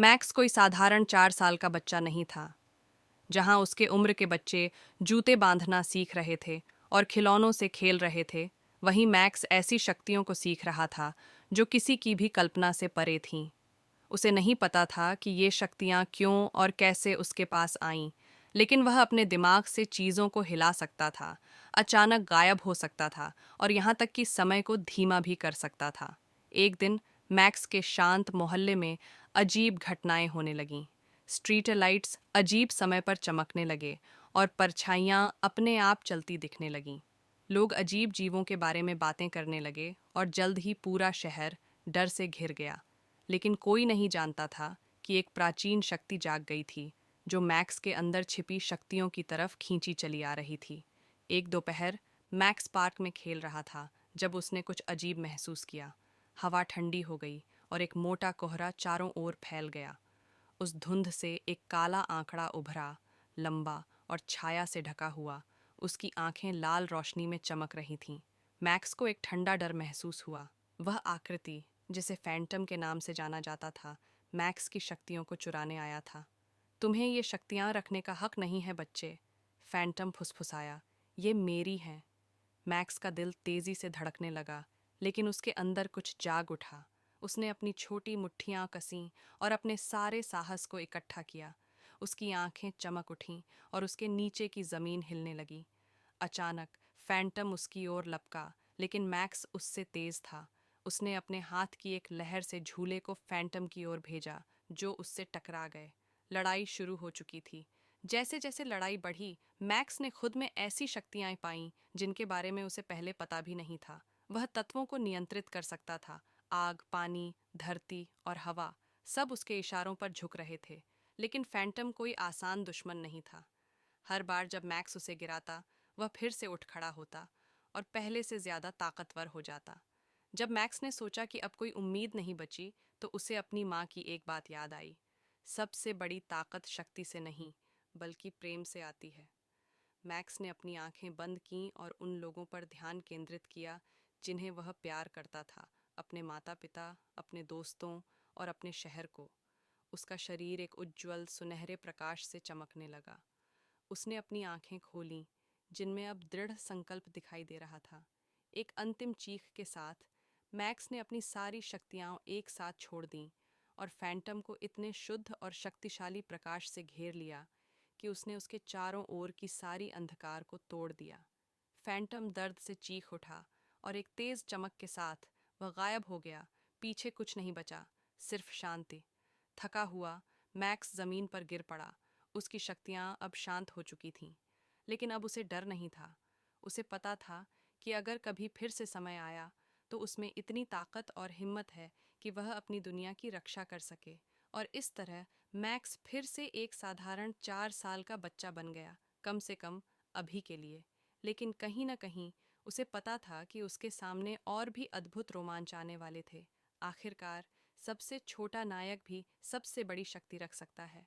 Max कोई साधारण 4 साल का बच्चा नहीं था। जहां उसके उम्र के बच्चे जूते बांधना सीख रहे थे और खिलौनों से खेल रहे थे, वहीं मैक्स ऐसी शक्तियों को सीख रहा था जो किसी की भी कल्पना से परे थीं। उसे नहीं पता था कि ये शक्तियां क्यों और कैसे उसके पास आईं, लेकिन वह अपने दिमाग से चीज़ों को हिला सकता था, अचानक गायब हो सकता था और यहाँ तक कि समय को धीमा भी कर सकता था। एक दिन मैक्स के शांत मोहल्ले में अजीब घटनाएं होने लगीं। स्ट्रीट लाइट्स अजीब समय पर चमकने लगे और परछाइयां अपने आप चलती दिखने लगीं। लोग अजीब जीवों के बारे में बातें करने लगे और जल्द ही पूरा शहर डर से घिर गया। लेकिन कोई नहीं जानता था कि एक प्राचीन शक्ति जाग गई थी, जो मैक्स के अंदर छिपी शक्तियों की तरफ खींची चली आ रही थी। एक दोपहर मैक्स पार्क में खेल रहा था जब उसने कुछ अजीब महसूस किया। हवा ठंडी हो गई और एक मोटा कोहरा चारों ओर फैल गया। उस धुंध से एक काला आंकड़ा उभरा, लंबा और छाया से ढका हुआ। उसकी आंखें लाल रोशनी में चमक रही थीं। मैक्स को एक ठंडा डर महसूस हुआ। वह आकृति, जिसे फैंटम के नाम से जाना जाता था, मैक्स की शक्तियों को चुराने आया था। तुम्हें ये शक्तियां रखने का हक नहीं है बच्चे, फैंटम फुसफुसाया। ये मेरी हैं। मैक्स का दिल तेजी से धड़कने लगा, लेकिन उसके अंदर कुछ जाग उठा। उसने अपनी छोटी मुट्ठियां कसीं और अपने सारे साहस को इकट्ठा किया। उसकी आंखें चमक उठीं और उसके नीचे की जमीन हिलने लगी। अचानक फैंटम उसकी ओर लपका, लेकिन मैक्स उससे तेज था। उसने अपने हाथ की एक लहर से झूले को फैंटम की ओर भेजा, जो उससे टकरा गए। लड़ाई शुरू हो चुकी थी। जैसे जैसे लड़ाई बढ़ी, मैक्स ने खुद में ऐसी शक्तियां पाईं जिनके बारे में उसे पहले पता भी नहीं था। वह तत्वों को नियंत्रित कर सकता था। आग, पानी, धरती और हवा, सब उसके इशारों पर झुक रहे थे। लेकिन फैंटम कोई आसान दुश्मन नहीं था। हर बार जब मैक्स उसे गिराता, वह फिर से उठ खड़ा होता और पहले से ज्यादा ताकतवर हो जाता। जब मैक्स ने सोचा कि अब कोई उम्मीद नहीं बची, तो उसे अपनी माँ की एक बात याद आई। सबसे बड़ी ताकत शक्ति से नहीं, बल्कि प्रेम से आती है। मैक्स ने अपनी आंखें बंद कीं और उन लोगों पर ध्यान केंद्रित किया जिन्हें वह प्यार करता था, अपने माता पिता, अपने दोस्तों और अपने शहर को। उसका शरीर एक उज्ज्वल सुनहरे प्रकाश से चमकने लगा। उसने अपनी आंखें खोलीं, जिनमें अब दृढ़ संकल्प दिखाई दे रहा था। एक अंतिम चीख के साथ मैक्स ने अपनी सारी शक्तियां एक साथ छोड़ दीं और फैंटम को इतने शुद्ध और शक्तिशाली प्रकाश से घेर लिया कि उसने उसके चारों ओर की सारी अंधकार को तोड़ दिया। फैंटम दर्द से चीख उठा और एक तेज चमक के साथ वह गायब हो गया। पीछे कुछ नहीं बचा, सिर्फ शांति। थका हुआ मैक्स जमीन पर गिर पड़ा। उसकी शक्तियां अब शांत हो चुकी थीं, लेकिन अब उसे डर नहीं था। उसे पता था कि अगर कभी फिर से समय आया, तो उसमें इतनी ताकत और हिम्मत है कि वह अपनी दुनिया की रक्षा कर सके। और इस तरह मैक्स फिर से एक साधारण 4 साल का बच्चा बन गया, कम से कम अभी के लिए। लेकिन कहीं न कहीं उसे पता था कि उसके सामने और भी अद्भुत रोमांच आने वाले थे। आखिरकार सबसे छोटा नायक भी सबसे बड़ी शक्ति रख सकता है।